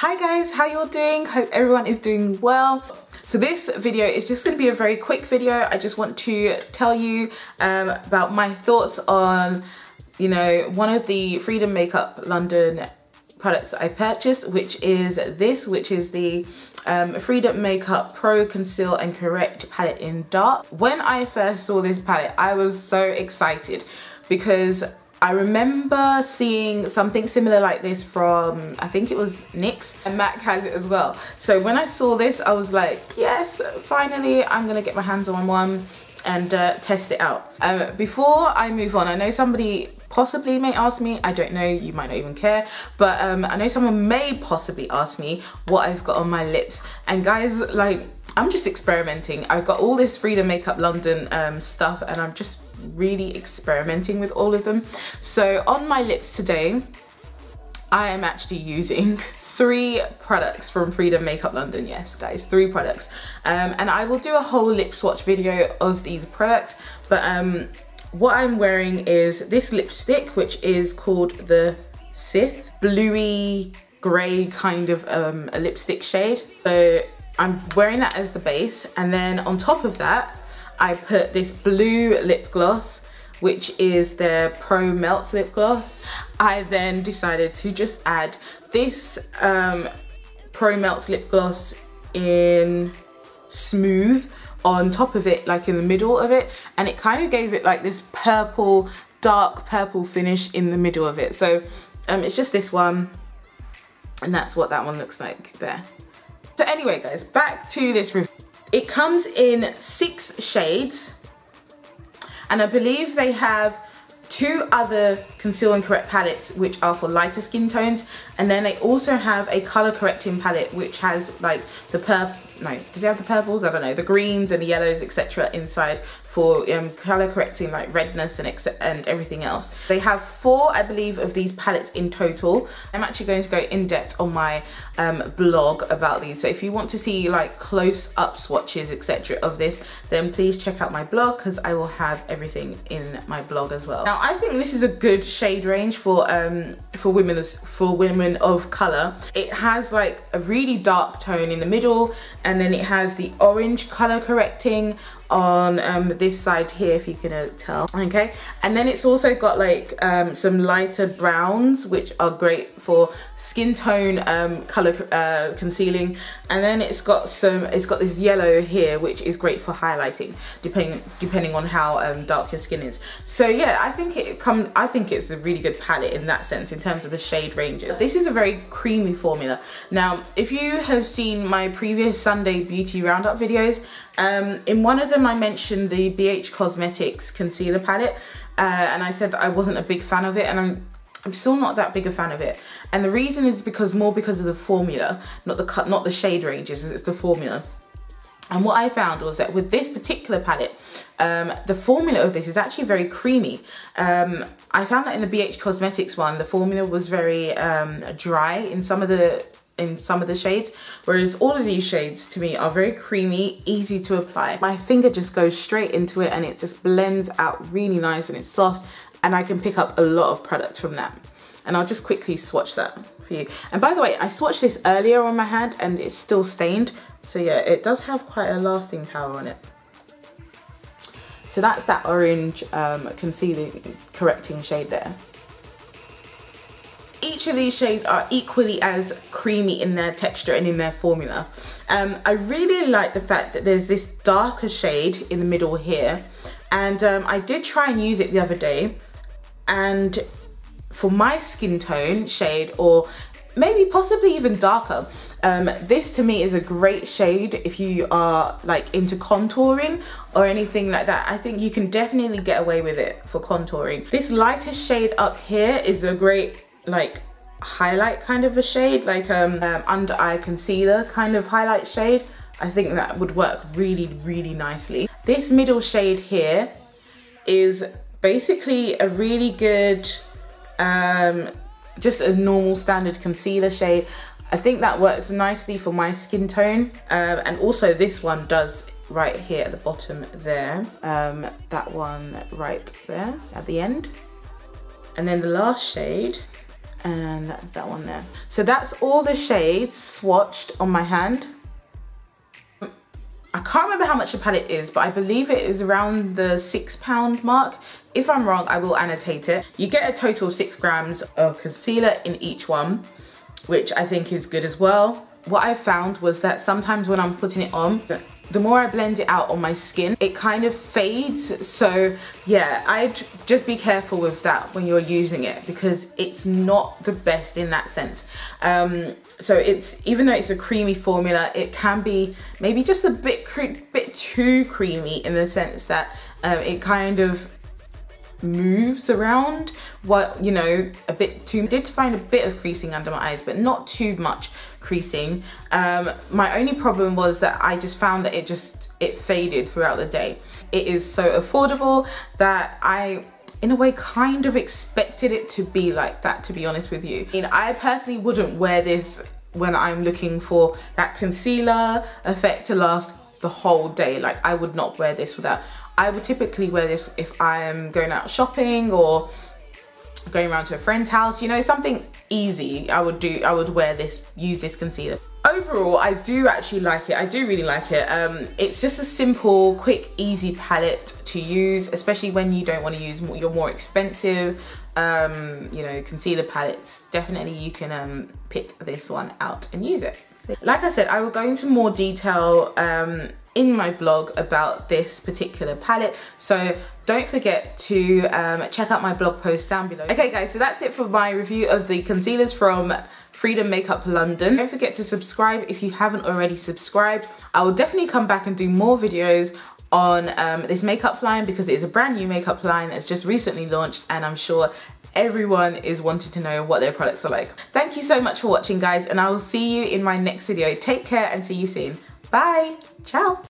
Hi guys, how you all doing? Hope everyone is doing well. So this video is just going to be a very quick video. I just want to tell you about my thoughts on, you know, one of the Freedom Makeup London products I purchased, which is the Freedom Makeup Pro Conceal and Correct palette in dark. When I first saw this palette, I was so excited because I remember seeing something similar like this from, I think it was NYX, and MAC has it as well. So when I saw this, I was like, yes, finally I'm gonna get my hands on one and test it out. Before I move on, I know somebody possibly may ask me, I don't know, you might not even care, but I know someone may possibly ask me what I've got on my lips. And guys, like, I'm just experimenting. I've got all this Freedom Makeup London stuff, and I'm just really experimenting with all of them. So on my lips today, I am actually using 3 products from Freedom Makeup London. Yes guys, 3 products, and I will do a whole lip swatch video of these products, but what I'm wearing is this lipstick, which is called the Sith bluey grey kind of a lipstick shade. So I'm wearing that as the base, and then on top of that I put this blue lip gloss, which is their Pro Melts lip gloss. I then decided to just add this Pro Melts lip gloss in Smooth on top of it, like in the middle of it, and it kind of gave it like this purple, dark purple finish in the middle of it. So it's just this one, and that's what that one looks like there. So anyway guys, back to this review. It comes in 6 shades, and I believe they have 2 other Conceal and Correct palettes which are for lighter skin tones, and then they also have a colour correcting palette which has like the does it have the purples? I don't know, the greens and the yellows, etc. inside for colour correcting like redness and everything else. They have 4, I believe, of these palettes in total. I'm actually going to go in depth on my blog about these, so if you want to see like close up swatches, etc. of this, then please check out my blog, because I will have everything in my blog as well. Now I think this is a good shade range for women of colour. It has like a really dark tone in the middle, and then it has the orange colour correcting on this side here, if you can tell, okay, and then it's also got like some lighter browns which are great for skin tone colour concealing, and then it's got this yellow here which is great for highlighting depending on how dark your skin is. So yeah, I think it's a really good palette in that sense in terms of the shade ranges. This is a very creamy formula. Now if you have seen my previous Sunday beauty roundup videos, in one of them I mentioned the BH Cosmetics concealer palette, and I said that I wasn't a big fan of it, and I'm still not that big a fan of it, and the reason is because of the formula, not the shade ranges, it's the formula. And what I found was that with this particular palette, the formula of this is actually very creamy. I found that in the BH Cosmetics one, the formula was very dry in some of the shades, whereas all of these shades to me are very creamy, easy to apply. My finger just goes straight into it and it just blends out really nice, and it's soft, and I can pick up a lot of product from that. And I'll just quickly swatch that for you. And by the way, I swatched this earlier on my hand and it's still stained, so yeah, it does have quite a lasting power on it. So that's that orange concealing correcting shade there. Each of these shades are equally as creamy in their texture and in their formula. I really like the fact that there's this darker shade in the middle here, and I did try and use it the other day, and for my skin tone shade, or maybe possibly even darker, this to me is a great shade if you are like into contouring or anything like that. I think you can definitely get away with it for contouring. This lighter shade up here is a great like highlight kind of a shade, like under eye concealer kind of highlight shade. I think that would work really, really nicely. This middle shade here is basically a really good just a normal standard concealer shade. I think that works nicely for my skin tone, and also this one does right here at the bottom there, that one right there at the end. And then the last shade and that's that one there. So that's all the shades swatched on my hand. I can't remember how much the palette is, but I believe it is around the £6 mark. If I'm wrong, I will annotate it. You get a total of 6 grams of concealer in each one, which I think is good as well. What I found was that sometimes when I'm putting it on, the more I blend it out on my skin, it kind of fades. So yeah, I'd just be careful with that when you're using it, because it's not the best in that sense. So even though it's a creamy formula, it can be maybe just a bit too creamy in the sense that it kind of moves around, what, you know, a bit too. Did find a bit of creasing under my eyes, but not too much creasing. My only problem was that I just found that it faded throughout the day. It is so affordable that I, in a way, kind of expected it to be like that, to be honest with you. I mean, I personally wouldn't wear this when I'm looking for that concealer effect to last the whole day. Like, I would not wear this without. I would typically wear this if I am going out shopping or going around to a friend's house, you know, something easy. I would wear this, use this concealer. Overall, I do actually like it. I do really like it. It's just a simple, quick, easy palette to use, especially when you don't want to use your more expensive, you know, concealer palettes. Definitely you can pick this one out and use it. Like I said, I will go into more detail in my blog about this particular palette, so don't forget to check out my blog post down below. Okay guys, so that's it for my review of the concealers from Freedom Makeup London. Don't forget to subscribe if you haven't already subscribed. I will definitely come back and do more videos on this makeup line, because it is a brand new makeup line that's just recently launched, and I'm sure everyone is wanting to know what their products are like. Thank you so much for watching guys, and I will see you in my next video. Take care and see you soon. Bye. Ciao.